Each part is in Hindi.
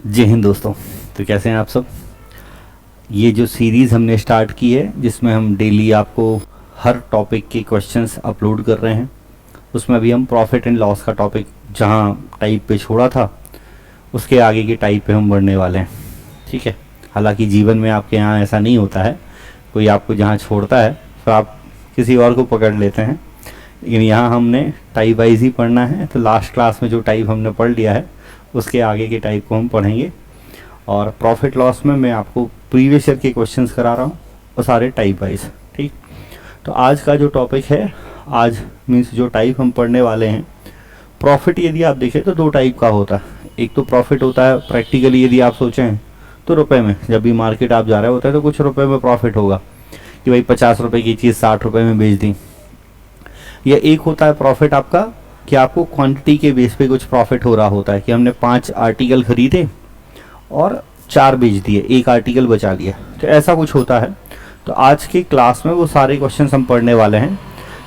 जय हिंद दोस्तों। तो कैसे हैं आप सब। ये जो सीरीज़ हमने स्टार्ट की है जिसमें हम डेली आपको हर टॉपिक के क्वेश्चंस अपलोड कर रहे हैं, उसमें अभी हम प्रॉफिट एंड लॉस का टॉपिक जहां टाइप पे छोड़ा था उसके आगे की टाइप पे हम बढ़ने वाले हैं। ठीक है। हालांकि जीवन में आपके यहाँ ऐसा नहीं होता है, कोई आपको जहाँ छोड़ता है तो आप किसी और को पकड़ लेते हैं, लेकिन यहाँ हमने टाइप वाइज ही पढ़ना है। तो लास्ट क्लास में जो टाइप हमने पढ़ लिया है उसके आगे के टाइप को हम पढ़ेंगे, और प्रॉफिट लॉस में मैं आपको प्रीवियस ईयर के क्वेश्चंस करा रहा हूँ और सारे टाइप वाइज। ठीक। तो आज का जो टॉपिक है, आज मीन्स जो टाइप हम पढ़ने वाले हैं, प्रॉफिट यदि आप देखें तो दो टाइप का होता है। एक तो प्रॉफिट होता है प्रैक्टिकली, यदि आप सोचें तो रुपए में, जब भी मार्केट आप जा रहे होते हैं तो कुछ रुपए में प्रॉफिट होगा कि भाई 50 रुपए की चीज़ 60 रुपए में बेच दी। या एक होता है प्रॉफिट आपका कि आपको क्वांटिटी के बेस पे कुछ प्रॉफिट हो रहा होता है कि हमने 5 आर्टिकल खरीदे और 4 बेच दिए, एक आर्टिकल बचा लिया, तो ऐसा कुछ होता है। तो आज के क्लास में वो सारे क्वेश्चन हम पढ़ने वाले हैं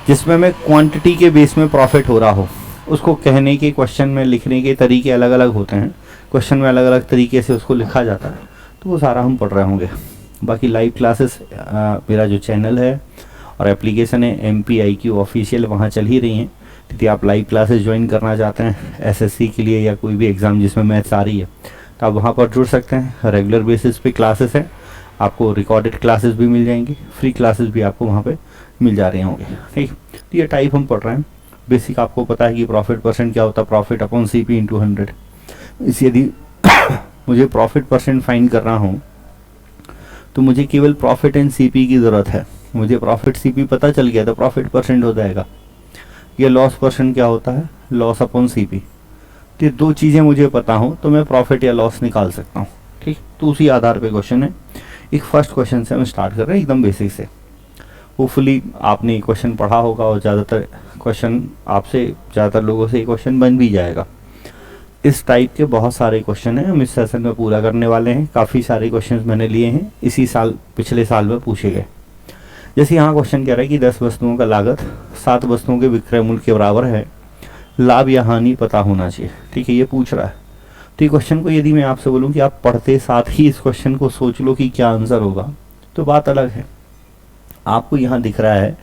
जिसमें मैं क्वांटिटी के बेस में प्रॉफिट हो रहा हो, उसको कहने के, क्वेश्चन में लिखने के तरीके अलग अलग होते हैं, क्वेश्चन में अलग अलग तरीके से उसको लिखा जाता है, तो वो सारा हम पढ़ रहे होंगे। बाकी लाइव क्लासेस मेरा जो चैनल है और एप्लीकेशन है MPIQ ऑफिशियल, वहाँ चल ही रही हैं। यदि आप लाइव क्लासेस ज्वाइन करना चाहते हैं SSC के लिए या कोई भी एग्ज़ाम जिसमें मैथ्स आ रही है, तो आप वहाँ पर जुड़ सकते हैं। रेगुलर बेसिस पे क्लासेस हैं, आपको रिकॉर्डेड क्लासेस भी मिल जाएंगी, फ्री क्लासेस भी आपको वहाँ पे मिल जा रहे होंगे। ठीक। तो ये टाइप हम पढ़ रहे हैं। बेसिक आपको पता है कि प्रॉफिट परसेंट क्या होता है, प्रॉफिट अपॉन CP इंटू 100। इस यदि मुझे प्रॉफिट परसेंट फाइंड कर रहा हूँ तो मुझे केवल प्रॉफिट एंड CP की ज़रूरत है। मुझे प्रॉफिट CP पता चल गया तो प्रॉफिट परसेंट हो जाएगा। ये लॉस परसेंट क्या होता है, लॉस अपॉन CP। तो ये दो चीज़ें मुझे पता हो तो मैं प्रॉफिट या लॉस निकाल सकता हूँ। ठीक। तो उसी आधार पे क्वेश्चन है। एक फर्स्ट क्वेश्चन से हम स्टार्ट कर रहे हैं एकदम बेसिक से। होपफुली आपने क्वेश्चन पढ़ा होगा और ज़्यादातर क्वेश्चन आपसे, ज़्यादातर लोगों से ये क्वेश्चन बन भी जाएगा। इस टाइप के बहुत सारे क्वेश्चन हैं हम इस सेशन में पूरा करने वाले हैं। काफ़ी सारे क्वेश्चन मैंने लिए हैं इसी साल, पिछले साल में पूछे गए। जैसे यहाँ क्वेश्चन कह रहा है कि 10 वस्तुओं का लागत 7 वस्तुओं के विक्रय मूल्य के बराबर है, लाभ या हानि पता होना चाहिए। ठीक है, ये पूछ रहा है। तो ये क्वेश्चन को यदि मैं आपसे बोलूँ कि आप पढ़ते साथ ही इस क्वेश्चन को सोच लो कि क्या आंसर होगा, तो बात अलग है। आपको यहाँ दिख रहा है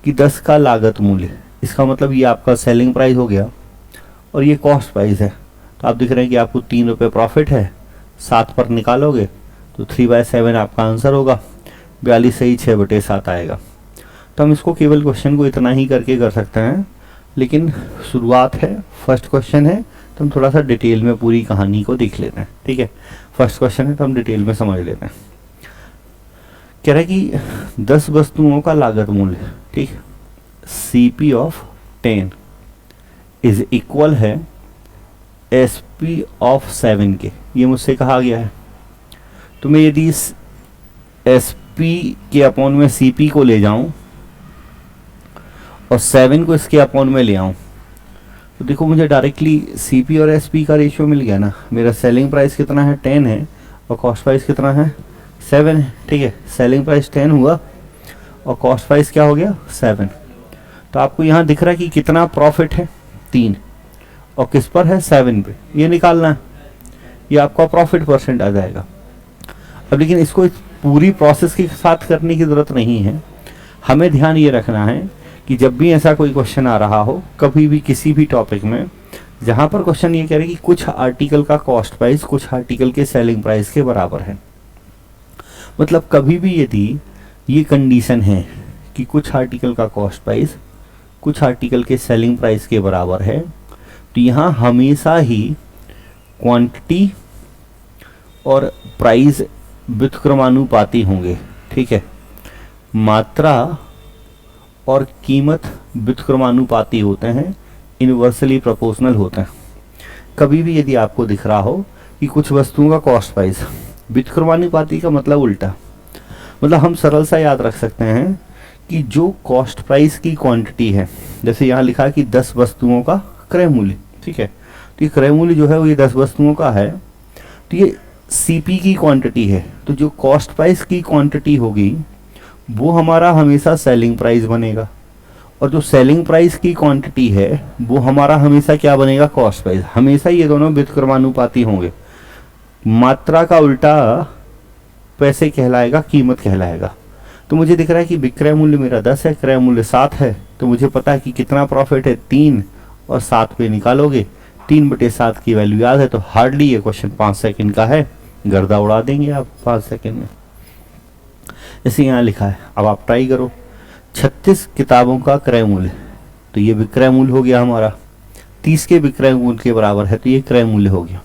कि 10 का लागत मूल्य, इसका मतलब ये आपका सेलिंग प्राइस हो गया और ये कॉस्ट प्राइस है। तो आप दिख रहे हैं कि आपको 3 रुपये प्रॉफिट है, 7 पर निकालोगे तो 3/7 आपका आंसर होगा। 42 सही 6/7 आएगा। तो हम इसको केवल क्वेश्चन को इतना ही करके कर सकते हैं, लेकिन शुरुआत है, फर्स्ट क्वेश्चन है, तो हम थोड़ा सा डिटेल में पूरी कहानी को देख लेते हैं। ठीक है, फर्स्ट क्वेश्चन है तो हम डिटेल में समझ लेते हैं। कह रहा है कि 10 वस्तुओं का लागत मूल्य, ठीक, CP ऑफ 10 इज इक्वल है SP ऑफ 7 के। ये मुझसे कहा गया है। तो मैं यदि इस SP के अपॉन में CP को ले जाऊं और 7 को इसके अपॉन में ले आऊं, तो देखो मुझे डायरेक्टली CP और SP का रेशियो मिल गया ना। मेरा सेलिंग प्राइस कितना है, 10 है, और कॉस्ट प्राइस कितना है, 7 है। ठीक है, सेलिंग प्राइस 10 हुआ और कॉस्ट प्राइस क्या हो गया, 7। तो आपको यहाँ दिख रहा है कि कितना प्रॉफिट है, 3, और किस पर है, 7 पे। ये निकालना है, ये आपका प्रॉफिट परसेंट आ जाएगा। अब लेकिन इसको पूरी प्रोसेस के साथ करने की ज़रूरत नहीं है। हमें ध्यान ये रखना है कि जब भी ऐसा कोई क्वेश्चन आ रहा हो, कभी भी किसी भी टॉपिक में, जहाँ पर क्वेश्चन ये कह रहे हैं कि कुछ आर्टिकल का कॉस्ट प्राइस कुछ आर्टिकल के सेलिंग प्राइस के बराबर है, मतलब कभी भी यदि ये कंडीशन है कि कुछ आर्टिकल का कॉस्ट प्राइस कुछ आर्टिकल के सेलिंग प्राइस के बराबर है, तो यहाँ हमेशा ही क्वांटिटी और प्राइस व्युत्क्रमानुपाती होंगे। ठीक है, मात्रा और कीमत व्युत्क्रमानुपाती होते हैं, इनवर्सली प्रोपोर्शनल होते हैं। कभी भी यदि आपको दिख रहा हो कि कुछ वस्तुओं का कॉस्ट प्राइस, व्युत्क्रमानुपाती का मतलब उल्टा, मतलब हम सरल सा याद रख सकते हैं कि जो कॉस्ट प्राइस की क्वांटिटी है, जैसे यहाँ लिखा है कि 10 वस्तुओं का क्रय मूल्य। ठीक है, तो ये क्रय मूल्य जो है वो ये 10 वस्तुओं का है, तो ये CP की क्वांटिटी है। तो जो कॉस्ट प्राइस की क्वांटिटी होगी वो हमारा हमेशा सेलिंग प्राइस बनेगा, और जो सेलिंग प्राइस की क्वांटिटी है वो हमारा हमेशा क्या बनेगा, कॉस्ट प्राइस। हमेशा ये दोनों व्युत्क्रमानुपाती होंगे। मात्रा का उल्टा पैसे कहलाएगा, कीमत कहलाएगा। तो मुझे दिख रहा है कि विक्रय मूल्य मेरा 10 है, क्रय मूल्य 7 है, तो मुझे पता है कि कितना प्रॉफिट है 3, और 7 पे निकालोगे 3/7 की वैल्यू याद है, तो हार्डली ये क्वेश्चन 5 सेकंड का है, गर्दा उड़ा देंगे आप 5 सेकंड में। जैसे यहाँ लिखा है, अब आप ट्राई करो, 36 किताबों का क्रय मूल्य, तो ये विक्रय मूल्य हो गया हमारा, 30 के विक्रय मूल्य के बराबर है, तो ये क्रय मूल्य हो गया।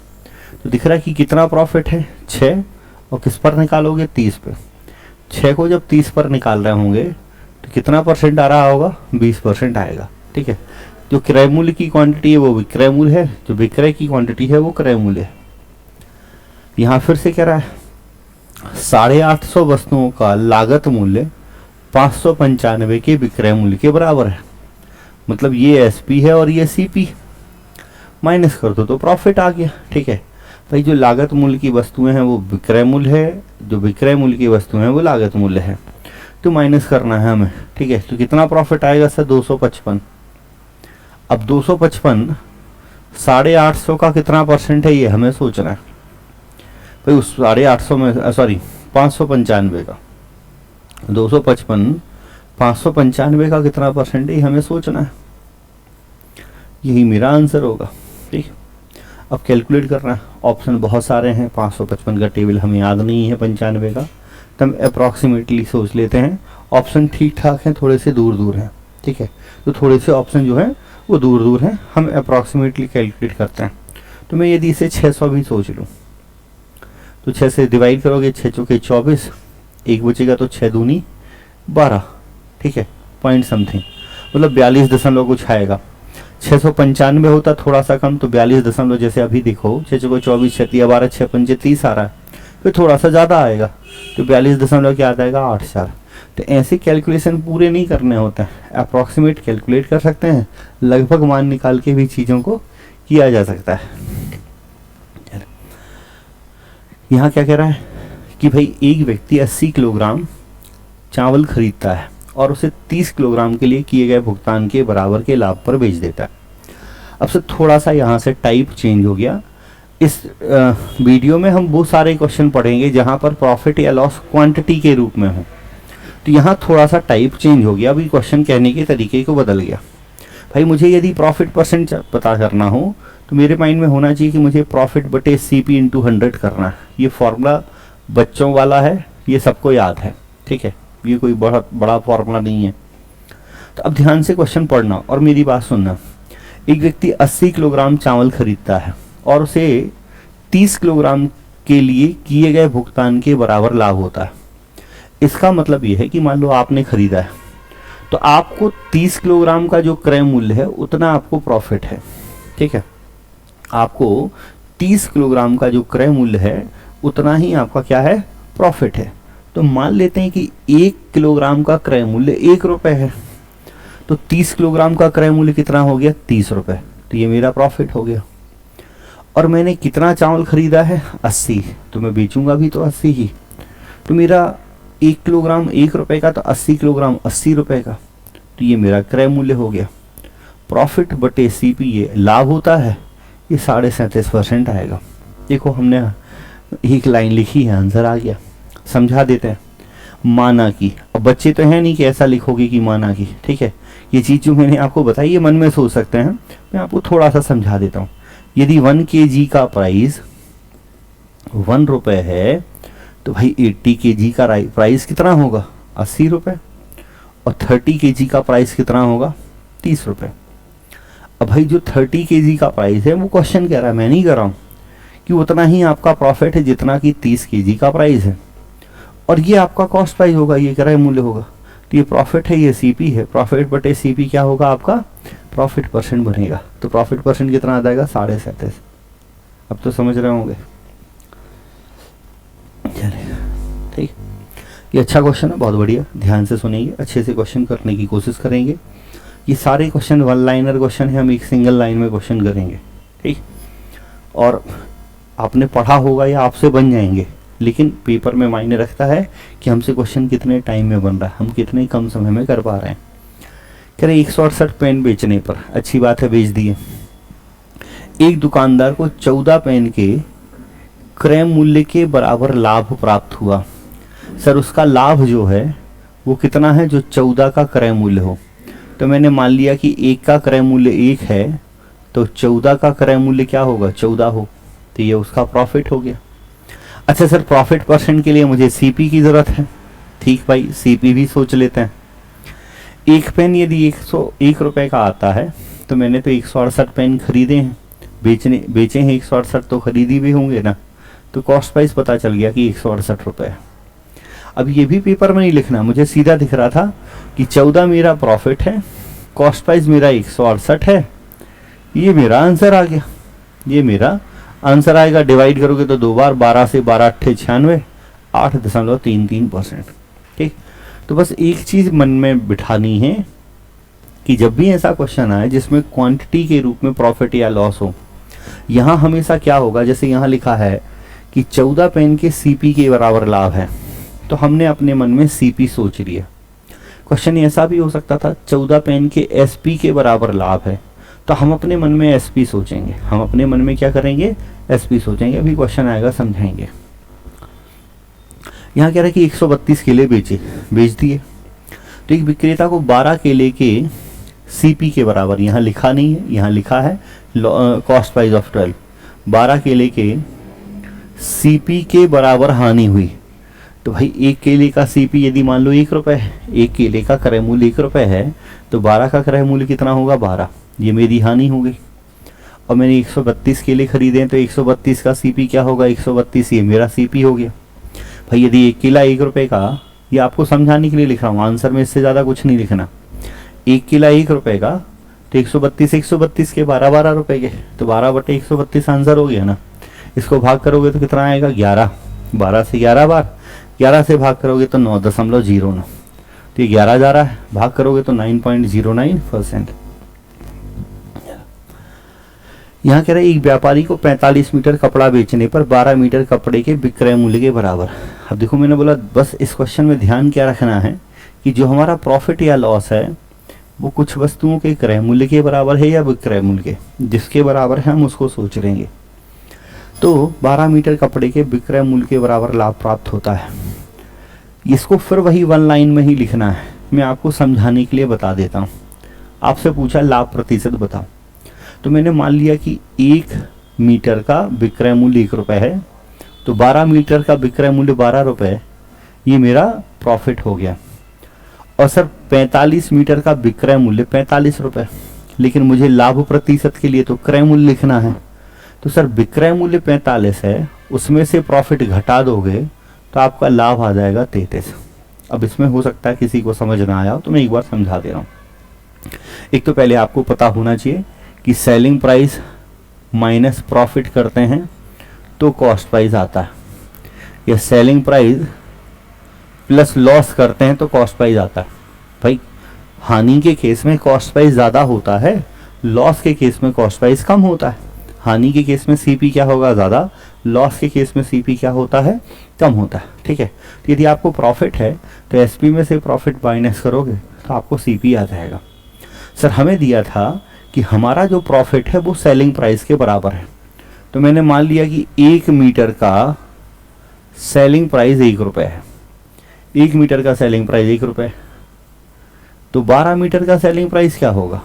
तो दिख रहा है कि कितना प्रॉफिट है 6, और किस पर निकालोगे 30 पे। 6 को जब 30 पर निकाल रहे होंगे तो कितना परसेंट आ रहा होगा, 20% आएगा। ठीक है, जो क्रय मूल्य की क्वांटिटी है वो विक्रय मूल्य है, जो विक्रय की क्वांटिटी है वो क्रय मूल्य है। यहाँ फिर से कह रहा है 850 वस्तुओं का लागत मूल्य 595 के विक्रय मूल्य के बराबर है। मतलब ये एसपी है और ये सीपी, माइनस कर दो तो प्रॉफिट आ गया। ठीक है भाई, जो लागत मूल्य की वस्तुएं हैं वो विक्रय मूल्य है, जो विक्रय मूल्य की वस्तुएं हैं वो लागत मूल्य है, तो माइनस करना है हमें। ठीक है, तो कितना प्रॉफिट आएगा सर, 255। अब 255 850 का कितना परसेंट है ये हमें सोचना है भाई। उस 850 में, सॉरी 595 का, 255 595 का कितना परसेंट है हमें सोचना है, यही मेरा आंसर होगा। ठीक, अब कैलकुलेट करना है, ऑप्शन बहुत सारे हैं, 555 का टेबल हमें याद नहीं है 95 का, तो हम अप्रॉक्सीमेटली सोच लेते हैं। ऑप्शन ठीक ठाक हैं, थोड़े से दूर दूर हैं। ठीक है, तो थोड़े से ऑप्शन जो हैं वो दूर दूर हैं, हम अप्रॉक्सीमेटली कैलकुलेट करते हैं। तो मैं यदि इसे 600 भी सोच लूँ, तो 6 से डिवाइड करोगे, 6 चौके 24, एक बचेगा तो 6 दूनी 12। ठीक है, पॉइंट समथिंग, मतलब 42 दशमलव कुछ आएगा। 695 होता थोड़ा सा कम, तो 42 दशमलव, जैसे अभी देखो 6 चौके 24, 6 तिया 12, 6 पंजे 30 आ रहा है, फिर थोड़ा सा ज़्यादा आएगा, तो 42 दशमलव क्या आ जाएगा, 84। तो ऐसे कैलकुलेशन पूरे नहीं करने होते हैं, अप्रॉक्सीमेट कैलकुलेट कर सकते हैं, लगभग मान निकाल के भी चीज़ों को किया जा सकता है। यहाँ क्या कह रहा है कि भाई एक व्यक्ति 80 किलोग्राम चावल खरीदता है और उसे 30 किलोग्राम के लिए किए गए भुगतान के बराबर के लाभ पर बेच देता है। अब से थोड़ा सा यहाँ से टाइप चेंज हो गया। इस वीडियो में हम वो सारे क्वेश्चन पढ़ेंगे जहाँ पर प्रॉफिट या लॉस क्वांटिटी के रूप में हो, तो यहाँ थोड़ा सा टाइप चेंज हो गया, अभी क्वेश्चन कहने के तरीके को बदल गया। भाई मुझे यदि प्रॉफिट परसेंट पता करना हो तो मेरे माइंड में होना चाहिए कि मुझे प्रॉफिट बटे CP × 100 करना है। ये फॉर्मूला बच्चों वाला है, ये सबको याद है। ठीक है, ये कोई बड़ा फॉर्मूला नहीं है। तो अब ध्यान से क्वेश्चन पढ़ना और मेरी बात सुनना। एक व्यक्ति 80 किलोग्राम चावल खरीदता है और उसे 30 किलोग्राम के लिए किए गए भुगतान के बराबर लाभ होता है। इसका मतलब ये है कि मान लो आपने खरीदा है तो आपको 30 किलोग्राम का जो क्रय मूल्य है उतना आपको प्रॉफिट है। ठीक है, आपको 30 किलोग्राम का जो क्रय मूल्य है उतना ही आपका क्या है, प्रॉफिट है। तो मान लेते हैं कि 1 किलोग्राम का क्रय मूल्य 1 रुपए है, तो 30 किलोग्राम का क्रय मूल्य कितना हो गया, 30 रुपए, तो ये मेरा प्रॉफिट हो गया। और मैंने कितना चावल खरीदा है, 80, तो मैं बेचूंगा भी तो 80 ही, तो मेरा 1 किलोग्राम 1 रुपए का, तो 80 किलोग्राम 80 रुपए का, तो ये मेरा क्रय मूल्य हो गया। प्रॉफिट बटे CP ये लाभ होता है, ये 37.5% आएगा। देखो हमने एक लाइन लिखी है, आंसर आ गया। समझा देते हैं, माना कि, अब बच्चे तो हैं नहीं कि ऐसा लिखोगे कि माना कि। ठीक है, ये चीज़ जो मैंने आपको बताई ये मन में सोच सकते हैं, मैं आपको थोड़ा सा समझा देता हूँ। यदि 1 kg का प्राइस 1 रुपए है तो भाई 80 kg का प्राइस कितना होगा, 80 रुपए, और 30 kg का प्राइस कितना होगा, 30 रुपए। अब भाई जो 30 kg का प्राइस है वो क्वेश्चन कह रहा है, मैं नहीं कर रहा हूँ, कि उतना ही आपका प्रॉफिट है जितना कि 30 kg का प्राइस है, और ये आपका कॉस्ट प्राइस होगा, ये क्रय मूल्य होगा। तो ये प्रॉफिट है, ये CP है। प्रॉफिट बटे CP क्या होगा आपका, प्रॉफिट परसेंट बनेगा। तो प्रॉफिट परसेंट कितना आ जाएगा, 37.5। अब तो समझ रहे होंगे। ठीक, ये अच्छा क्वेश्चन है, बहुत बढ़िया, ध्यान से सुनेंगे, अच्छे से क्वेश्चन करने की कोशिश करेंगे। ये सारे क्वेश्चन 1 लाइनर क्वेश्चन है, हम एक सिंगल लाइन में क्वेश्चन करेंगे। ठीक, और आपने पढ़ा होगा या आपसे बन जाएंगे, लेकिन पेपर में मायने रखता है कि हमसे क्वेश्चन कितने टाइम में बन रहा है, हम कितने कम समय में कर पा रहे हैं। कह रहे 168 पेन बेचने पर, अच्छी बात है, बेच दिए। एक दुकानदार को 14 पेन के क्रय मूल्य के बराबर लाभ प्राप्त हुआ। सर उसका लाभ जो है वो कितना है, जो 14 का क्रय मूल्य हो। तो मैंने मान लिया कि 1 का क्रय मूल्य 1 है, तो 14 का क्रय मूल्य क्या होगा, 14 हो, तो ये उसका प्रॉफिट हो गया। अच्छा सर, प्रॉफिट परसेंट के लिए मुझे सीपी की ज़रूरत है। ठीक भाई, सीपी भी सोच लेते हैं। एक पेन यदि 101 रुपये का आता है, तो मैंने तो 168 पेन खरीदे हैं, बेचे हैं 168, तो खरीदी भी होंगे ना, तो कॉस्ट प्राइस पता चल गया कि 168 रुपये है। अब ये भी पेपर में नहीं लिखना, मुझे सीधा दिख रहा था कि 14 मेरा प्रॉफिट है, कॉस्ट प्राइस मेरा 168 है, ये मेरा आंसर आ गया। ये मेरा आंसर आएगा। डिवाइड करोगे तो 2 बार, 12 से 12 8 96, 8.33%। ठीक, तो बस एक चीज़ मन में बिठानी है कि जब भी ऐसा क्वेश्चन आए जिसमें क्वांटिटी के रूप में प्रॉफिट या लॉस हो, यहाँ हमेशा क्या होगा, जैसे यहाँ लिखा है कि 14 पेन के सीपी के बराबर लाभ है, तो हमने अपने मन में सीपी सोच लिया। क्वेश्चन ऐसा भी हो सकता था 14 पेन के एसपी के बराबर लाभ है, तो हम अपने मन में एसपी सोचेंगे। हम अपने मन में क्या करेंगे, एसपी सोचेंगे। अभी क्वेश्चन आएगा समझाएंगे। यहाँ कह रहा है कि 132 केले बेच दिए, तो एक विक्रेता को 12 केले के सीपी के बराबर, यहाँ लिखा नहीं है, यहाँ लिखा है कॉस्ट प्राइस ऑफ 12, 12 केले के सीपी के बराबर हानि हुई। तो भाई एक केले का सीपी यदि मान लो 1 रुपये है, एक केले का क्रय मूल्य 1 रुपये है, तो 12 का क्रय मूल्य कितना होगा, 12, ये मेरी हानि हो गई। और मैंने 132 केले खरीदे हैं, तो 132 का सीपी क्या होगा, 132, ये मेरा सीपी हो गया। भाई यदि एक केला 1 रुपये का, ये आपको समझाने के लिए लिख रहा हूँ, आंसर में इससे ज़्यादा कुछ नहीं लिखना। एक केला 1 रुपये का, तो 132 के 12 रुपये के, तो 12/132 आंसर हो गया ना। इसको भाग करोगे तो कितना आएगा, 11, 12 से 11 बार, 11 से भाग करोगे तो 9.09, तो ये 11 जा रहा है, भाग करोगे तो 9.09%। यहाँ कह रहे एक व्यापारी को 45 मीटर कपड़ा बेचने पर 12 मीटर कपड़े के विक्रय मूल्य के बराबर। अब देखो मैंने बोला बस इस क्वेश्चन में ध्यान क्या रखना है कि जो हमारा प्रॉफिट या लॉस है वो कुछ वस्तुओं के क्रय मूल्य के बराबर है या विक्रय मूल्य के, जिसके बराबर है हम उसको सोच लेंगे। तो 12 मीटर कपड़े के विक्रय मूल्य के बराबर लाभ प्राप्त होता है। इसको फिर वही 1 लाइन में ही लिखना है, मैं आपको समझाने के लिए बता देता हूँ। आपसे पूछा लाभ प्रतिशत बताओ, तो मैंने मान लिया कि 1 मीटर का विक्रय मूल्य 1 रुपये है, तो 12 मीटर का विक्रय मूल्य 12 रुपये, ये मेरा प्रॉफिट हो गया। और सर 45 मीटर का विक्रय मूल्य 45 रुपये, लेकिन मुझे लाभ प्रतिशत के लिए तो क्रय मूल्य लिखना है। तो सर विक्रय मूल्य 45 है, उसमें से प्रॉफिट घटा दोगे तो आपका लाभ आ जाएगा 33। अब इसमें हो सकता है किसी को समझ ना आया हो, तो मैं एक बार समझा दे रहा हूँ। एक तो पहले आपको पता होना चाहिए कि सेलिंग प्राइस माइनस प्रॉफिट करते हैं तो कॉस्ट प्राइस आता है, या सेलिंग प्राइस प्लस लॉस करते हैं तो कॉस्ट प्राइस आता है। भाई हानि के केस में कॉस्ट प्राइस ज़्यादा होता है, लॉस के केस में कॉस्ट प्राइस कम होता है। हानि के केस में सीपी क्या होगा, ज़्यादा, लॉस के केस में सीपी क्या होता है, कम होता है। ठीक है, तो यदि आपको प्रॉफिट है तो एसपी में से प्रॉफिट माइनस करोगे तो आपको सीपी आ जाएगा। सर हमें दिया था कि हमारा जो प्रॉफिट है वो सेलिंग प्राइस के बराबर है, तो मैंने मान लिया कि 1 मीटर का सेलिंग प्राइस 1 रुपये है। 1 मीटर का सेलिंग प्राइस 1 रुपये, तो 12 मीटर का सेलिंग प्राइस क्या होगा,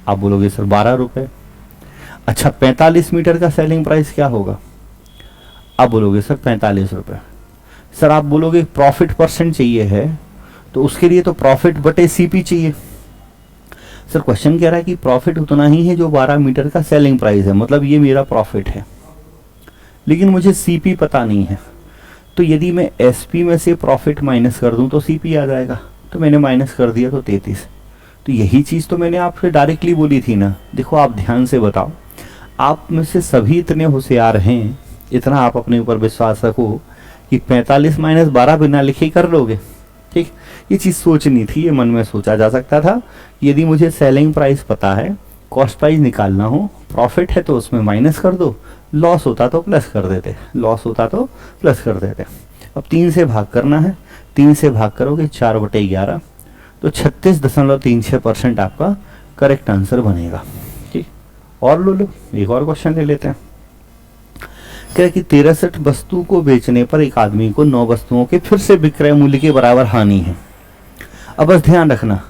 आप बोलोगे सर 12 रुपये। अच्छा 45 मीटर का सेलिंग प्राइस क्या होगा, आप बोलोगे सर 45 रुपये। सर आप बोलोगे प्रॉफिट परसेंट चाहिए है, तो उसके लिए तो प्रॉफिट बटे सीपी चाहिए। सर क्वेश्चन कह रहा है कि प्रॉफिट उतना ही है जो 12 मीटर का सेलिंग प्राइस है, मतलब ये मेरा प्रॉफिट है, लेकिन मुझे सीपी पता नहीं है। तो यदि मैं एसपी में से प्रॉफिट माइनस कर दूं तो सीपी आ जाएगा, तो मैंने माइनस कर दिया तो 33। तो यही चीज़ तो मैंने आपसे डायरेक्टली बोली थी ना। देखो आप ध्यान से बताओ, आप में से सभी इतने होशियार हैं, इतना आप अपने ऊपर विश्वास रखो कि 45 माइनस 12 बिना लिखे कर लोगे। ठीक, ये चीज़ सोचनी थी, ये मन में सोचा जा सकता था। यदि मुझे सेलिंग प्राइस पता है, कॉस्ट प्राइस निकालना हो, प्रॉफिट है तो उसमें माइनस कर दो, लॉस होता तो प्लस कर देते, लॉस होता तो प्लस कर देते। अब 3 से भाग करना है, 3 से भाग करोगे 4/11, तो 36.36% आपका करेक्ट आंसर बनेगा। ठीक, और लो एक और क्वेश्चन ले लेते हैं। क्या कि 63 वस्तु को बेचने पर एक आदमी को 9 वस्तुओं के फिर से विक्रय मूल्य के बराबर हानि है। अब बस ध्यान रखना,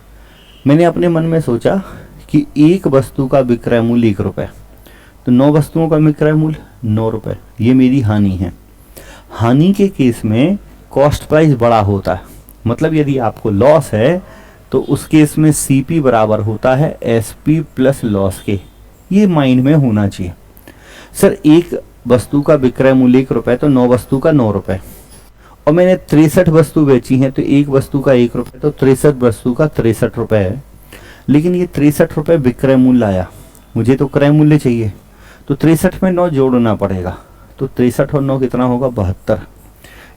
मैंने अपने मन में सोचा कि एक वस्तु का विक्रय मूल्य 1 रुपये, तो 9 वस्तुओं का विक्रय मूल्य 9 रुपये, ये मेरी हानि है। हानि के केस में कॉस्ट प्राइस बड़ा होता है, मतलब यदि आपको लॉस है तो उस केस में सीपी बराबर होता है एसपी प्लस लॉस के। ये माइंड में होना चाहिए। सर एक वस्तु का विक्रय मूल्य 1 रुपये, तो 9 वस्तु का 9 रुपये, और मैंने 63 वस्तु बेची हैं, तो एक वस्तु का 1 रुपये, तो 63 वस्तु का 63 रुपये है। लेकिन ये 63 रुपये विक्रय मूल्य आया, मुझे तो क्रय मूल्य चाहिए, तो 63 में 9 जोड़ना पड़ेगा, तो 63 और 9 कितना होगा 72।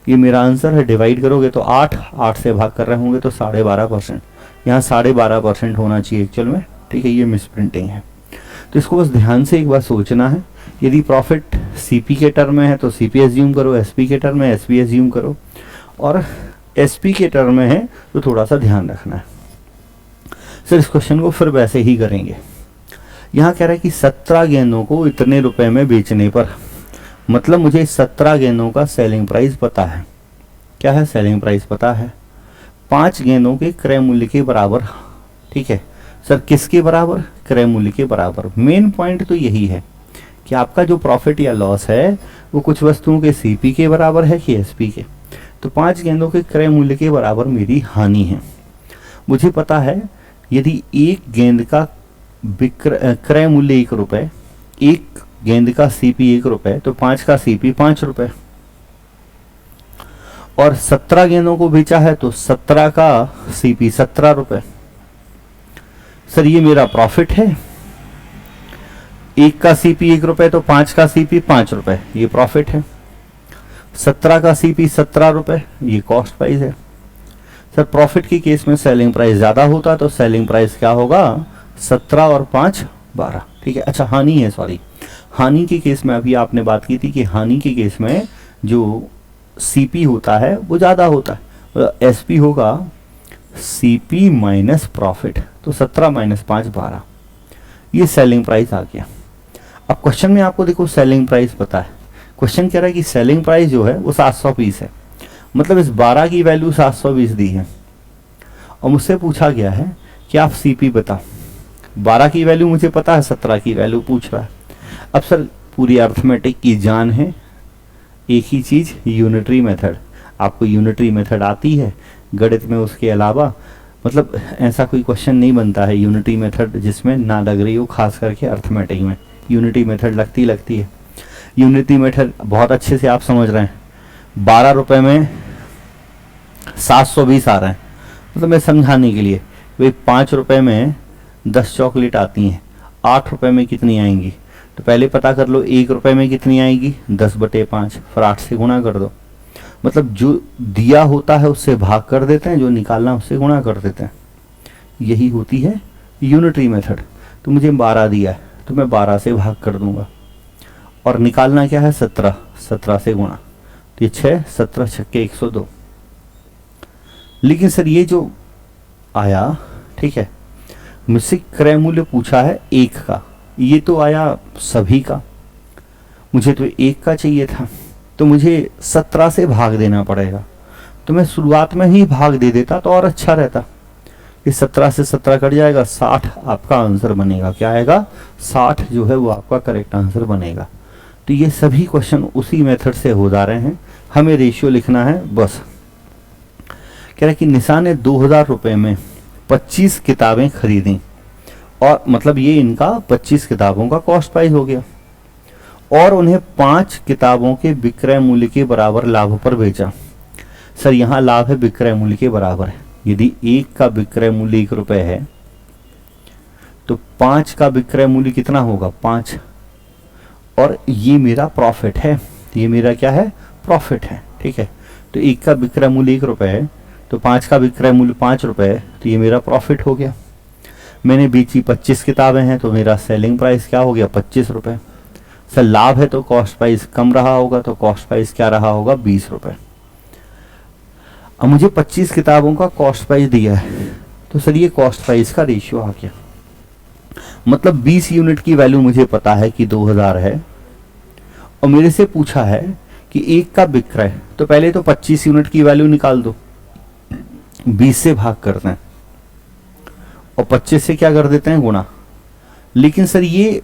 ये मेरा आंसर है। डिवाइड करोगे तो 8 से भाग कर रहे होंगे तो 12.5%, यहाँ 12.5% होना चाहिए एक्चुअल में, ठीक है। ये मिस प्रिंटिंग है, तो इसको बस ध्यान से एक बार सोचना है। यदि प्रॉफिट सीपी के टर्म में है तो सीपी एज्यूम करो, एसपी के टर्म में एसपी एज्यूम करो, और एसपी के टर्म में है तो थोड़ा सा ध्यान रखना है। सर इस क्वेश्चन को फिर वैसे ही करेंगे। यहाँ कह रहा है कि 17 गेंदों को इतने रुपए में बेचने पर, मतलब मुझे 17 गेंदों का सेलिंग प्राइस पता है। क्या है? सेलिंग प्राइस पता है। 5 गेंदों के क्रय मूल्य के बराबर, ठीक है। सर किसके बराबर? क्रय मूल्य के बराबर। मेन पॉइंट तो यही है कि आपका जो प्रॉफिट या लॉस है वो कुछ वस्तुओं के सीपी के बराबर है कि एसपी के। तो 5 गेंदों के क्रय मूल्य के बराबर मेरी हानि है। मुझे पता है यदि एक गेंद का क्रय मूल्य 1 रुपये, एक गेंद का सीपी 1 रुपये, तो 5 का सीपी 5 रुपये, और 17 गेंदों को बेचा है तो 17 का सीपी 17 रुपये। सर ये मेरा प्रॉफिट है। एक का सीपी 1 रुपये तो 5 का सीपी 5 रुपये, ये प्रॉफिट है। 17 का सीपी 17 रुपये, ये कॉस्ट प्राइस है। सर प्रॉफिट के केस में सेलिंग प्राइस ज्यादा होता तो सेलिंग प्राइस क्या होगा? 17 और 5 12, ठीक है। अच्छा हानि है, सॉरी, हानि के केस में अभी आपने बात की थी कि हानि के केस में जो सीपी होता है वो ज्यादा होता है, एसपी होगा सीपी माइनस प्रॉफिट, तो 17 माइनस 5 12, ये सेलिंग प्राइस आ गया। अब क्वेश्चन में आपको देखो सेलिंग प्राइस पता है। क्वेश्चन कह रहा है कि सेलिंग प्राइस जो है वो 720 है, मतलब इस 12 की वैल्यू 720 दी है, और मुझसे पूछा गया है कि आप सीपी बताओ। 12 की वैल्यू मुझे पता है, 17 की वैल्यू पूछ रहा है। अब सर पूरी अर्थमेटिक की जान है एक ही चीज, यूनिटरी मेथड। आपको यूनिटरी मेथड आती है गणित में, उसके अलावा मतलब ऐसा कोई क्वेश्चन नहीं बनता है यूनिटरी मेथड जिसमें ना लग रही हो, खास करके अर्थमेटिक में यूनिटरी मेथड लगती है। यूनिटरी मेथड बहुत अच्छे से आप समझ रहे हैं। 12 रुपए में 720 आ रहे हैं, मतलब मैं समझाने के लिए, भाई 5 रुपए में 10 चॉकलेट आती हैं, 8 रुपए में कितनी आएंगी? तो पहले पता कर लो 1 रुपए में कितनी आएगी, 10/5, फिर 8 से गुणा कर दो। मतलब जो दिया होता है उससे भाग कर देते हैं, जो निकालना उससे गुणा कर देते हैं। यही होती है यूनिटरी मेथड। तो मुझे 12 दिया है तो मैं 12 से भाग कर दूंगा, और निकालना क्या है? 17 से गुणा, तो ये 6, 17 छक्के 102। लेकिन सर ये जो आया, ठीक है, मुझसे क्रय मूल्य पूछा है 1 का, ये तो आया सभी का, मुझे तो 1 का चाहिए था, तो मुझे 17 से भाग देना पड़ेगा। तो मैं शुरुआत में ही भाग दे देता तो और अच्छा रहता। ये 17 से 17 कट जाएगा, 60 आपका आंसर बनेगा। क्या आएगा? 60 जो है वो आपका करेक्ट आंसर बनेगा। तो ये सभी क्वेश्चन उसी मेथड से हो जा रहे हैं, हमें रेशियो लिखना है बस। कह रहा है कि निशा ने 2000 रुपये में 25 किताबें खरीदी, और मतलब ये इनका 25 किताबों का कॉस्ट प्राइस हो गया, और उन्हें 5 किताबों के विक्रय मूल्य के बराबर लाभ पर बेचा। सर यहाँ लाभ है विक्रय मूल्य के बराबर है। यदि एक का विक्रय मूल्य 1 रुपये है तो 5 का विक्रय मूल्य कितना होगा? 5, और ये मेरा प्रॉफिट है, ये मेरा क्या है? प्रॉफिट है, ठीक है। तो एक का विक्रय मूल्य 1 रुपये है तो 5 का विक्रय मूल्य 5 रुपये है, तो ये मेरा प्रॉफिट हो गया। मैंने बेची 25 किताबें हैं तो मेरा सेलिंग प्राइस क्या हो गया? 25 रुपये। सर लाभ है तो कॉस्ट प्राइस कम रहा होगा, तो कॉस्ट प्राइस क्या रहा होगा? 20 रुपये। अब मुझे 25 किताबों का कॉस्ट प्राइस दिया है, तो सर ये कॉस्ट प्राइस का रेशियो आ गया। मतलब 20 यूनिट की वैल्यू मुझे पता है कि 2000 है, और मेरे से पूछा है कि एक का विक्रय, तो पहले तो 25 यूनिट की वैल्यू निकाल दो, 20 से भाग करते हैं और 25 से क्या कर देते हैं, गुणा। लेकिन सर ये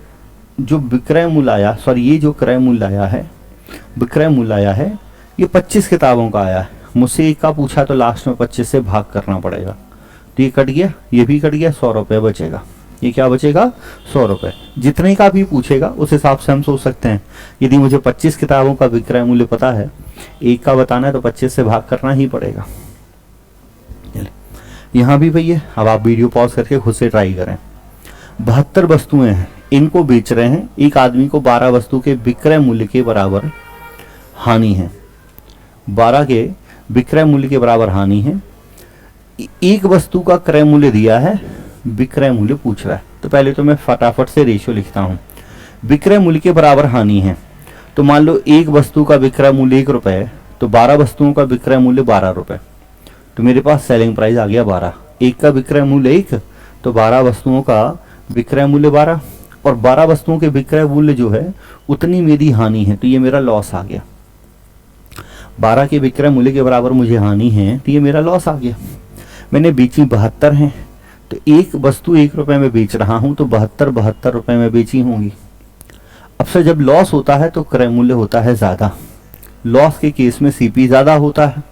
जो विक्रय मूल्य आया, सॉरी ये जो क्रय मूल्य आया है, विक्रय मूल्य आया है, ये 25 किताबों का आया है। मुझसे एक का पूछा तो लास्ट में 25 से भाग करना पड़ेगा, तो ये कट गया, ये भी कट गया, 100 रुपये बचेगा। ये क्या बचेगा, 100 रुपये। जितने का भी पूछेगा उस हिसाब से हम सोच सकते हैं। यदि मुझे 25 किताबों का विक्रय मूल्य पता है, एक का बताना है, तो 25 से भाग करना ही पड़ेगा। यहाँ भी भैया अब आप वीडियो पॉज करके खुद से ट्राई करें। 72 वस्तुएं हैं, इनको बेच रहे हैं, एक आदमी को 12 वस्तु के विक्रय मूल्य के बराबर हानि है, 12 के विक्रय मूल्य के बराबर हानि है। एक वस्तु का क्रय मूल्य दिया है, विक्रय मूल्य पूछ रहा है, तो पहले तो मैं फटाफट से रेशियो लिखता हूँ। विक्रय मूल्य के बराबर हानि है, तो मान लो एक वस्तु का विक्रय मूल्य 1 रुपये है, तो 12 वस्तुओं का विक्रय मूल्य 12 रुपये, तो मेरे पास सेलिंग प्राइस आ गया 12। एक का विक्रय मूल्य 1, तो 12 वस्तुओं का विक्रय मूल्य 12, और 12 वस्तुओं के विक्रय मूल्य जो है उतनी मेरी हानि है, तो ये मेरा लॉस आ गया। 12 के विक्रय मूल्य के बराबर मुझे हानि है, तो ये मेरा लॉस आ गया। मैंने बेची 72 हैं, तो एक वस्तु 1 रुपये में बेच रहा हूं, तो 72 रुपये में बेची होंगी। अब से जब लॉस होता है तो क्रय मूल्य होता है ज़्यादा, लॉस के केस में सीपी ज़्यादा होता है।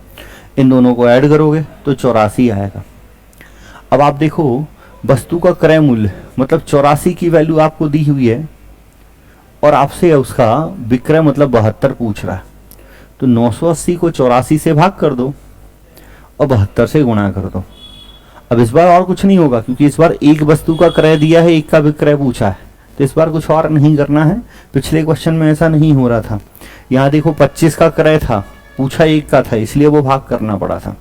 इन दोनों को ऐड करोगे तो 84 आएगा। अब आप देखो, वस्तु का क्रय मूल्य मतलब 84 की वैल्यू आपको दी हुई है, और आपसे उसका विक्रय मतलब 72 पूछ रहा है, तो 980 को 84 से भाग कर दो और 72 से गुणा कर दो। अब इस बार और कुछ नहीं होगा, क्योंकि इस बार एक वस्तु का क्रय दिया है, एक का विक्रय पूछा है, तो इस बार कुछ और नहीं करना है। पिछले क्वेश्चन में ऐसा नहीं हो रहा था। यहाँ देखो 25 का क्रय था, पूछा एक का था, इसलिए वो भाग करना पड़ा था।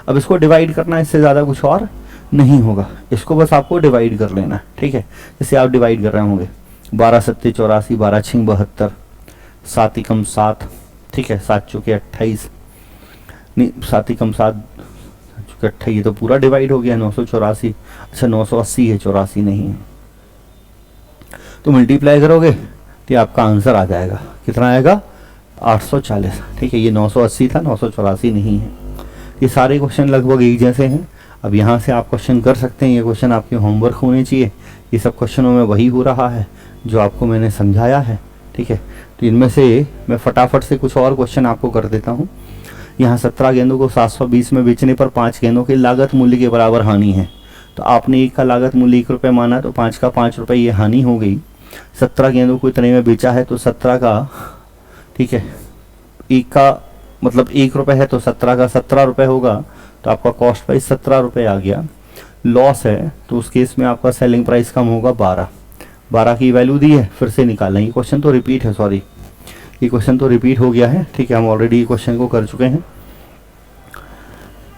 अब इसको डिवाइड करना, इससे ज़्यादा कुछ और नहीं होगा। इसको बस आपको डिवाइड कर लेना है, ठीक है। जैसे आप डिवाइड कर रहे होंगे, 12 सत्ते 84, 12 छिंग 72, 7 एकम 7, ठीक है, 7 चौके 28, नहीं 7 एकम 7 चौके 28, ये तो पूरा डिवाइड हो गया, 984। अच्छा 980 है, 84 नहीं है, तो मल्टीप्लाई करोगे तो आपका आंसर आ जाएगा। कितना आएगा, 840, ठीक है। ये 980 था, 984 नहीं है। ये सारे क्वेश्चन लगभग एक जैसे हैं। अब यहाँ से आप क्वेश्चन कर सकते हैं, ये क्वेश्चन आपके होमवर्क होने चाहिए। ये सब क्वेश्चनों में वही हो रहा है जो आपको मैंने समझाया है, ठीक है। तो इनमें से मैं फटाफट से कुछ और क्वेश्चन आपको कर देता हूँ। यहाँ 17 गेंदों को 720 में बेचने पर 5 गेंदों के लागत मूल्य के बराबर हानि है। तो आपने एक का लागत मूल्य 1 रुपये माना, तो 5 का 5 रुपये ये हानि हो गई। 17 गेंदों को इतने में बेचा है, तो 17 का, ठीक है, एक का मतलब 1 रुपये है, तो 17 का 17 रुपये होगा, तो आपका कॉस्ट प्राइस 17 रुपये आ गया। लॉस है तो उस केस में आपका सेलिंग प्राइस कम होगा 12 की वैल्यू दी है, फिर से निकालना। ये क्वेश्चन तो रिपीट है, सॉरी ये क्वेश्चन तो रिपीट हो गया है, ठीक है। हम ऑलरेडी ये क्वेश्चन को कर चुके हैं।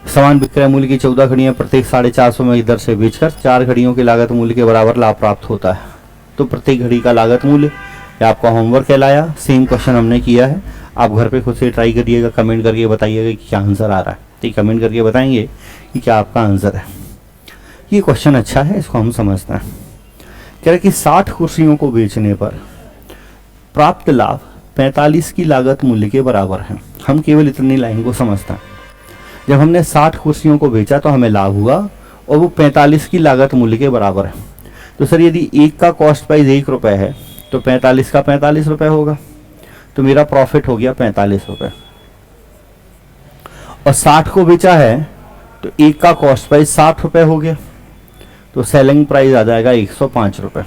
समान विक्रय मूल्य की 14 घड़ियां प्रत्येक 450 में दर से बेचकर 4 घड़ियों के लागत मूल्य के बराबर लाभ प्राप्त होता है। तो प्रत्येक घड़ी का लागत मूल्य, ये आपका होमवर्क कहलाया। सेम क्वेश्चन हमने किया है, आप घर पे खुद से ट्राई करिएगा, कमेंट करके बताइएगा कि क्या आंसर आ रहा है, ठीक, कमेंट करके बताएंगे कि क्या आपका आंसर है। ये क्वेश्चन अच्छा है, इसको हम समझते हैं। कह रहे कि 60 कुर्सियों को बेचने पर प्राप्त लाभ 45 की लागत मूल्य के बराबर है। हम केवल इतनी लाइन को समझते हैं। जब हमने 60 कुर्सियों को बेचा तो हमें लाभ हुआ, और वो 45 की लागत मूल्य के बराबर है। तो सर यदि एक का कॉस्ट प्राइस 1 रुपये है, तो 45 का 45 रुपये होगा, तो मेरा प्रॉफिट हो गया 45 रुपये। और 60 को बेचा है तो एक का कॉस्ट प्राइस 60 रुपये हो गया, तो सेलिंग प्राइस आ जाएगा 105 रुपये।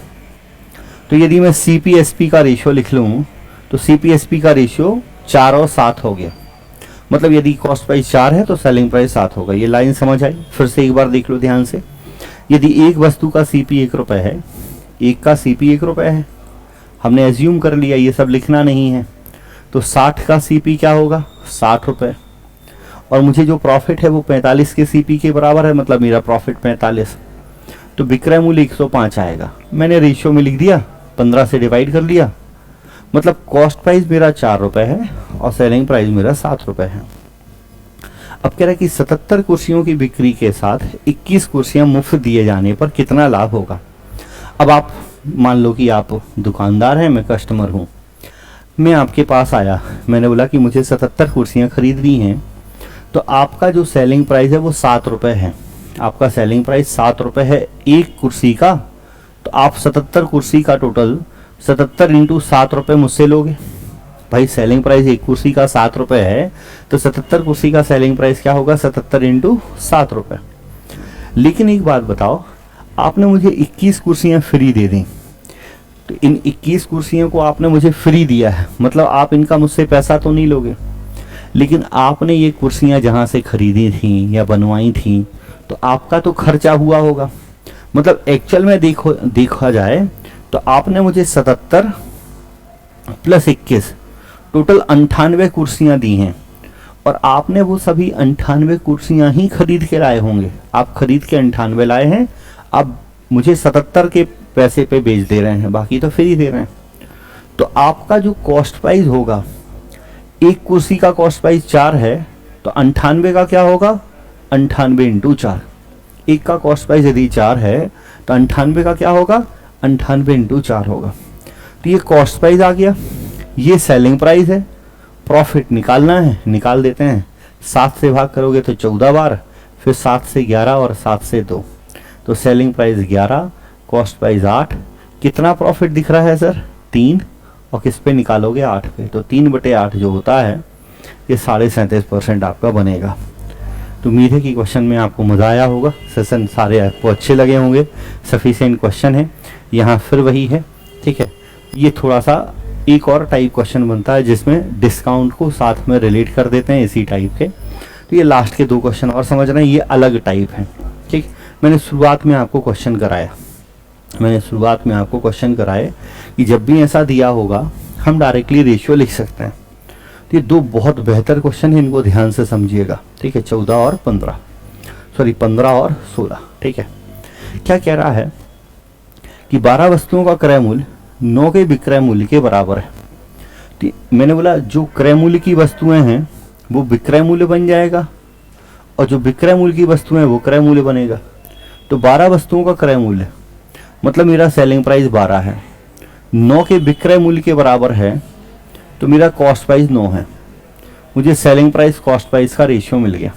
तो यदि मैं CPSP का रेशियो लिख लूँ, तो CPSP का रेशियो 4 और 7 हो गया। मतलब यदि कॉस्ट प्राइस 4 है तो सेलिंग प्राइस 7 होगा। ये लाइन समझ आई? फिर से एक बार देख लो ध्यान से। यदि एक वस्तु का CP 1 रुपये है, एक का CP 1 रुपये है, हमने एज्यूम कर लिया, ये सब लिखना नहीं है, तो 60 का CP क्या होगा, 60 रुपये। और मुझे जो प्रॉफिट है वो 45 के CP के बराबर है, मतलब मेरा प्रॉफिट 45, तो विक्रय मूल्य 105 आएगा। मैंने रेशियो में लिख दिया, 15 से डिवाइड कर लिया, मतलब कॉस्ट प्राइस मेरा 4 रुपये है और सेलिंग प्राइस मेरा 7 रुपये है। अब कह रहा है कि 77 कुर्सियों की बिक्री के साथ 21 कुर्सियां मुफ्त दिए जाने पर कितना लाभ होगा। अब आप मान लो कि आप दुकानदार हैं, मैं कस्टमर हूँ, मैं आपके पास आया, मैंने बोला कि मुझे 77 कुर्सियाँ खरीदनी हैं, तो आपका जो सेलिंग प्राइस है वो 7 रुपये है। आपका सेलिंग प्राइस 7 रुपये है एक कुर्सी का, तो आप 77 कुर्सी का टोटल 77 इंटू 7 रुपये मुझसे लोगे। भाई सेलिंग प्राइस एक कुर्सी का 7 रुपये है, तो 77 कुर्सी का सेलिंग प्राइस क्या होगा, 77 इंटू 7 रुपये। लेकिन एक बात बताओ, आपने मुझे 21 कुर्सियाँ फ्री दे दी, तो इन 21 कुर्सियों को आपने मुझे फ्री दिया है, मतलब आप इनका मुझसे पैसा तो नहीं लोगे, लेकिन आपने ये कुर्सियाँ जहाँ से खरीदी थी या बनवाई थी तो आपका तो खर्चा हुआ होगा। मतलब एक्चुअल में देखा जाए तो आपने मुझे 77 प्लस 21 टोटल 98 कुर्सियाँ दी हैं, और आपने वो सभी 98 कुर्सियाँ ही खरीद के लाए होंगे। आप खरीद के 98 लाए हैं, अब मुझे 77 के पैसे पे बेच दे रहे हैं, बाकी तो फ्री दे रहे हैं। तो आपका जो कॉस्ट प्राइस होगा, एक कुर्सी का कॉस्ट प्राइस 4 है, तो 98 का क्या होगा, 98 इंटू 4। एक का कॉस्ट प्राइस यदि 4 है तो 98 का क्या होगा, 98 इंटू 4 होगा। तो ये कॉस्ट प्राइस आ गया, ये सेलिंग प्राइस है। प्रॉफिट निकालना है, निकाल देते हैं। 7 से भाग करोगे तो 14 बार, फिर 7 से 11 और 7 से 2, तो सेलिंग प्राइस 11, कॉस्ट प्राइस 8। कितना प्रॉफिट दिख रहा है सर, 3, और किस पे निकालोगे, 8 पे, तो 3/8 जो होता है ये 37.5% आपका बनेगा। तो उम्मीद है कि क्वेश्चन में आपको मज़ा आया होगा, सेशन सारे आपको अच्छे लगे होंगे, सफिशिएंट क्वेश्चन है। यहाँ फिर वही है, ठीक है। ये थोड़ा सा एक और टाइप क्वेश्चन बनता है जिसमें डिस्काउंट को साथ में रिलेट कर देते हैं इसी टाइप के। तो ये लास्ट के 2 क्वेश्चन और समझ रहे हैं, ये अलग टाइप है, ठीक। मैंने शुरुआत में आपको क्वेश्चन कराए कि जब भी ऐसा दिया होगा हम डायरेक्टली रेशियो लिख सकते हैं। तो ये 2 बहुत बेहतर क्वेश्चन है, इनको ध्यान से समझिएगा, ठीक है। 15 और 16, ठीक है। क्या कह रहा है कि 12 वस्तुओं का क्रय मूल्य 9 के विक्रय मूल्य के बराबर है। तो मैंने बोला जो क्रय मूल्य की वस्तुएं हैं वो विक्रय मूल्य बन जाएगा, और जो विक्रय मूल्य की वस्तुएं वो क्रय मूल्य बनेगा। तो 12 वस्तुओं का क्रय मूल्य मतलब मेरा सेलिंग प्राइस 12 है, 9 के विक्रय मूल्य के बराबर है, तो मेरा कॉस्ट प्राइस 9 है। मुझे सेलिंग प्राइस कॉस्ट प्राइस का रेशियो मिल गया।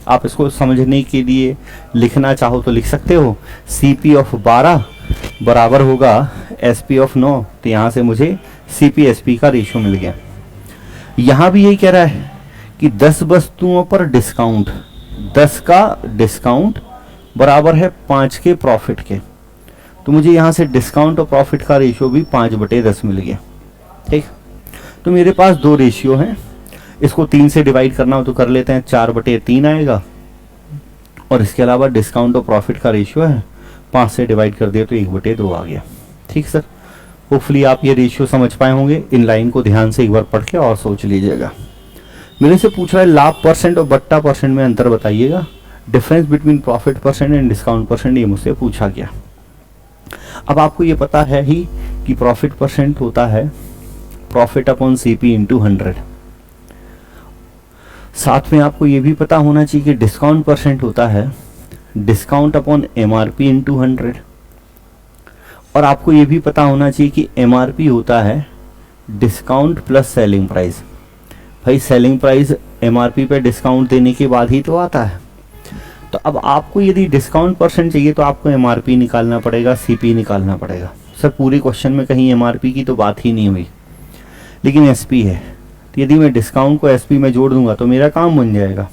आप इसको समझने के लिए लिखना चाहो तो लिख सकते हो, CP ऑफ 12 बराबर होगा SP ऑफ 9। तो यहाँ से मुझे CP SP का रेशियो मिल गया। यहाँ भी यही कह रहा है कि 10 वस्तुओं पर डिस्काउंट, 10 का डिस्काउंट बराबर है 5 के प्रॉफिट के। तो मुझे यहाँ से डिस्काउंट और प्रॉफिट का रेशियो भी 5/10 मिल गया, ठीक। तो मेरे पास 2 रेशियो हैं, इसको 3 से डिवाइड करना हो तो कर लेते हैं, 4/3 आएगा, और इसके अलावा डिस्काउंट और प्रॉफिट का रेशियो है, 5 से डिवाइड कर दिया तो 1/2 आ गया, ठीक सर। होपफुली आप ये रेशियो समझ पाए होंगे। इन लाइन को ध्यान से एक बार पढ़ के और सोच लीजिएगा। मेरे से पूछ रहा है लाभ परसेंट और बट्टा परसेंट में अंतर बताइएगा, difference between profit percent and discount percent, ये मुझसे पूछा गया। अब आपको ये पता है ही कि प्रॉफिट परसेंट होता है प्रॉफिट अपॉन CP इंटू 100। साथ में आपको ये भी पता होना चाहिए कि डिस्काउंट परसेंट होता है डिस्काउंट अपॉन MRP इंटू 100, और आपको ये भी पता होना चाहिए कि MRP होता है डिस्काउंट प्लस सेलिंग प्राइस। भाई सेलिंग प्राइस MRP पे डिस्काउंट देने के बाद ही तो आता है। तो अब आपको यदि डिस्काउंट परसेंट चाहिए तो आपको MRP निकालना पड़ेगा, CP निकालना पड़ेगा। सर पूरे क्वेश्चन में कहीं MRP की तो बात ही नहीं हुई, लेकिन SP है, तो यदि मैं डिस्काउंट को SP में जोड़ दूंगा तो मेरा काम बन जाएगा।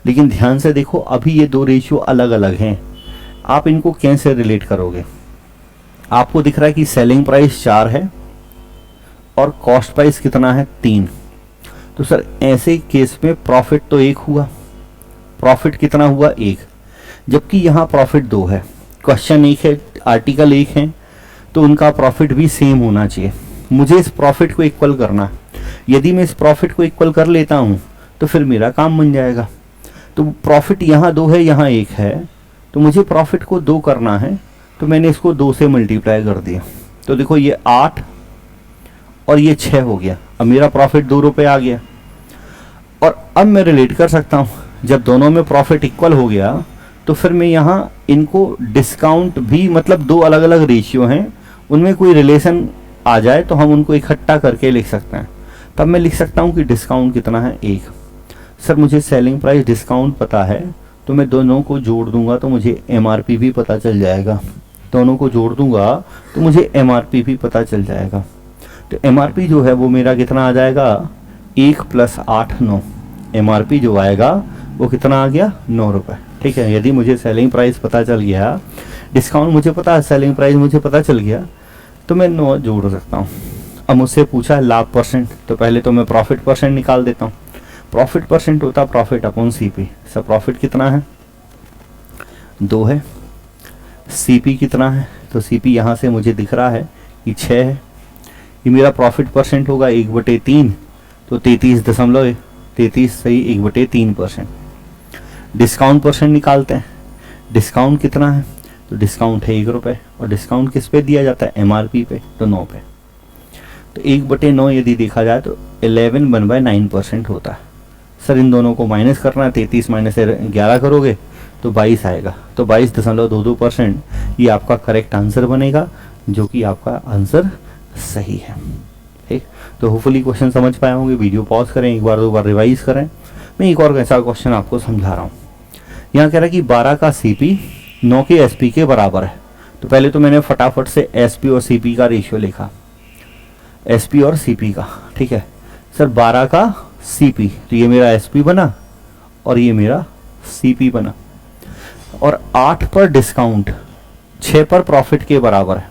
लेकिन ध्यान से देखो, अभी ये 2 रेशियो अलग अलग हैं, आप इनको कैसे रिलेट करोगे। आपको दिख रहा है कि सेलिंग प्राइस 4 है और कॉस्ट प्राइस कितना है, 3। तो सर ऐसे केस में प्रॉफिट तो 1 हुआ, प्रॉफिट कितना हुआ, 1, जबकि यहाँ प्रॉफिट 2 है। क्वेश्चन 1 है, आर्टिकल 1 है, तो उनका प्रॉफिट भी सेम होना चाहिए। मुझे इस प्रॉफिट को इक्वल करना है। यदि मैं इस प्रॉफिट को इक्वल कर लेता हूँ तो फिर मेरा काम बन जाएगा। तो प्रॉफिट यहाँ 2 है, यहाँ 1 है, तो मुझे प्रॉफिट को 2 करना है, तो मैंने इसको 2 से मल्टीप्लाई कर दिया। तो देखो ये 8 और ये 6 हो गया। अब मेरा प्रॉफिट 2 रुपये आ गया। और अब मैं रिलेट कर सकता हूँ, जब दोनों में प्रॉफिट इक्वल हो गया तो फिर मैं यहाँ इनको डिस्काउंट भी, मतलब 2 अलग अलग रेशियो हैं, उनमें कोई रिलेशन आ जाए तो हम उनको इकट्ठा करके लिख सकते हैं। तब मैं लिख सकता हूँ कि डिस्काउंट कितना है 1। सर मुझे सेलिंग प्राइस डिस्काउंट पता है, तो मैं दोनों को जोड़ दूंगा तो मुझे MRP भी पता चल जाएगा। दोनों को जोड़ दूंगा तो मुझे MRP भी पता चल जाएगा। तो MRP जो है वो मेरा कितना आ जाएगा, 1 + 8 9। MRP जो आएगा वो कितना आ गया, 9 रुपये। ठीक है, यदि मुझे सेलिंग प्राइस पता चल गया, डिस्काउंट मुझे पता है, सेलिंग प्राइस मुझे पता चल गया, तो मैं 9 जोड़ सकता हूँ। अब मुझसे पूछा है लाभ परसेंट, तो पहले तो मैं प्रॉफिट परसेंट निकाल देता हूँ। प्रॉफिट परसेंट होता profit upon CP। Sir profit कितना है, 2 है। CP कितना है, तो CP यहाँ से मुझे दिख रहा है कि 6 है। ये मेरा प्रॉफिट परसेंट होगा 1/3, तो 33 सही 1/3%। डिस्काउंट परसेंट निकालते हैं। डिस्काउंट कितना है, तो डिस्काउंट है 1 रुपये, और डिस्काउंट किस पे दिया जाता है, MRP पे, तो 9 पे। तो 1/9 यदि देखा जाए तो 11/9% होता है। सर इन दोनों को माइनस करना है, 33 - 11 करोगे तो 22 आएगा, तो 22.22% ये आपका करेक्ट आंसर बनेगा, जो कि आपका आंसर सही है। ठीक, तो होपफुली क्वेश्चन समझ पाए होंगे। वीडियो पॉज करें, एक बार 2 बार रिवाइज करें। मैं एक और ऐसा क्वेश्चन आपको समझा रहा हूँ। यहाँ कह रहा है कि 12 का CP 9 के SP के बराबर है। तो पहले तो मैंने फटाफट से SP और CP का रेशियो लिखा, SP और CP का। ठीक है सर, 12 का CP, तो ये मेरा SP बना और ये मेरा CP बना, और 8 पर डिस्काउंट 6 पर प्रॉफिट के बराबर है।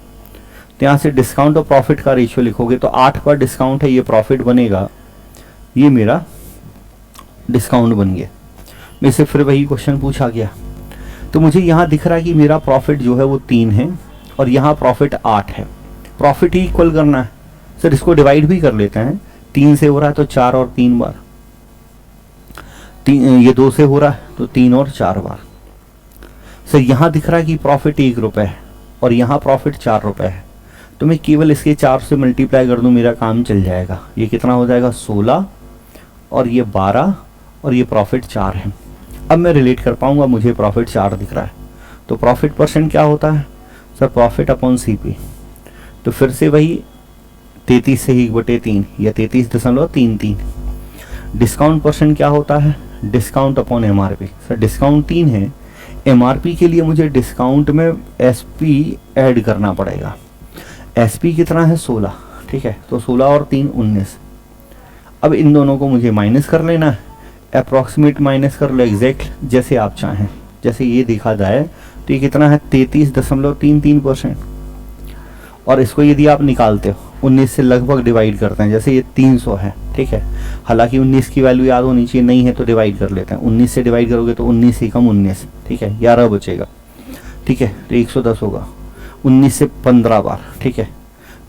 तो यहाँ से डिस्काउंट और प्रॉफिट का रेशियो लिखोगे तो 8 पर डिस्काउंट है, ये प्रॉफिट बनेगा, ये मेरा डिस्काउंट बन गया। मेरे से फिर वही क्वेश्चन पूछा गया, तो मुझे यहाँ दिख रहा है कि मेरा प्रॉफिट जो है वो 3 है और यहाँ प्रॉफिट 8 है। प्रॉफिट ही इक्वल करना है। सर इसको डिवाइड भी कर लेते हैं, 3 से हो रहा है तो 4 और 3 बार, ये 2 से हो रहा है तो 3 और 4 बार। सर यहाँ दिख रहा है कि प्रॉफिट 1 रुपये है और यहाँ प्रॉफिट 4 रुपये है, तो मैं केवल इसके 4 से मल्टीप्लाई कर दूं, मेरा काम चल जाएगा। ये कितना हो जाएगा, 16, और ये 12, और ये प्रॉफिट 4 है। अब मैं रिलेट कर पाऊंगा, मुझे प्रॉफिट 4 दिख रहा है, तो प्रॉफिट परसेंट क्या होता है सर, प्रॉफिट अपॉन CP। तो फिर से वही 33 से 1/3 या 33.33। डिस्काउंट परसेंट क्या होता है, discount upon MRP। Sir discount 3 है, MRP के लिए मुझे डिस्काउंट में SP ऐड करना पड़ेगा। SP कितना है, 16। ठीक है, तो 16 और 3 19। अब इन दोनों को मुझे माइनस कर लेना है, अप्रॉक्सीमेट माइनस कर लो, एग्जैक्ट जैसे आप चाहें। जैसे ये देखा जाए तो ये कितना है, 33.33%। और इसको यदि आप निकालते हो 19 से लगभग डिवाइड करते हैं, जैसे ये 300 है। ठीक है, हालांकि 19 की वैल्यू याद होनी चाहिए, नहीं है तो डिवाइड कर लेते हैं। 19 से डिवाइड करोगे तो 19 से कम 19, ठीक है, 11 बचेगा। ठीक है, तो 110 होगा। 19 से 15 बार, ठीक है,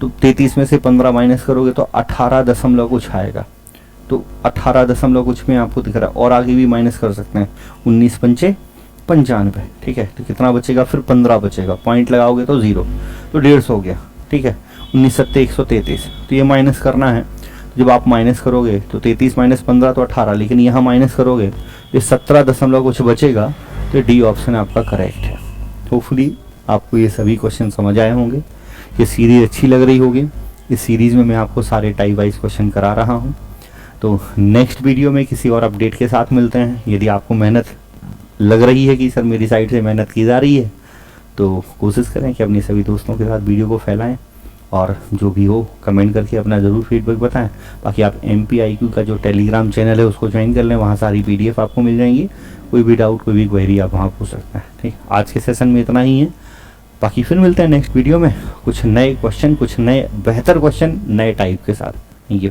तो 33 में से 15 माइनस करोगे तो 18 दशमलव कुछ आएगा। तो 18 दशमलव कुछ में आपको दिख रहा है, और आगे भी माइनस कर सकते हैं। 19 पंचे 95, ठीक है, तो कितना बचेगा, फिर 15 बचेगा, पॉइंट लगाओगे तो 0, तो 150 हो गया। ठीक है, 19 सत्ते 133, तो ये माइनस करना है। तो जब आप माइनस करोगे तो 33 - 15 तो 18, लेकिन यहाँ माइनस करोगे तो 17 दशमलव कुछ बचेगा। तो D ऑप्शन आपका करेक्ट है। होपफुली आपको ये सभी क्वेश्चन समझ आए होंगे। ये सीरीज़ अच्छी लग रही होगी। इस सीरीज़ में मैं आपको सारे टाइप वाइज क्वेश्चन करा रहा हूँ। तो नेक्स्ट वीडियो में किसी और अपडेट के साथ मिलते हैं। यदि आपको मेहनत लग रही है कि सर मेरी साइड से मेहनत की जा रही है, तो कोशिश करें कि अपने सभी दोस्तों के साथ वीडियो को फैलाएं, और जो भी हो कमेंट करके अपना ज़रूर फीडबैक बताएं। बाकी आप MPIQ का जो टेलीग्राम चैनल है उसको ज्वाइन कर लें, वहाँ सारी PDF आपको मिल जाएंगी। कोई भी डाउट, कोई भी क्वेरी आप वहाँ पूछ सकते हैं। ठीक, आज के सेशन में इतना ही है। बाकी फिर मिलते हैं नेक्स्ट वीडियो में कुछ नए क्वेश्चन, कुछ नए बेहतर क्वेश्चन नए टाइप के साथ। Thank you.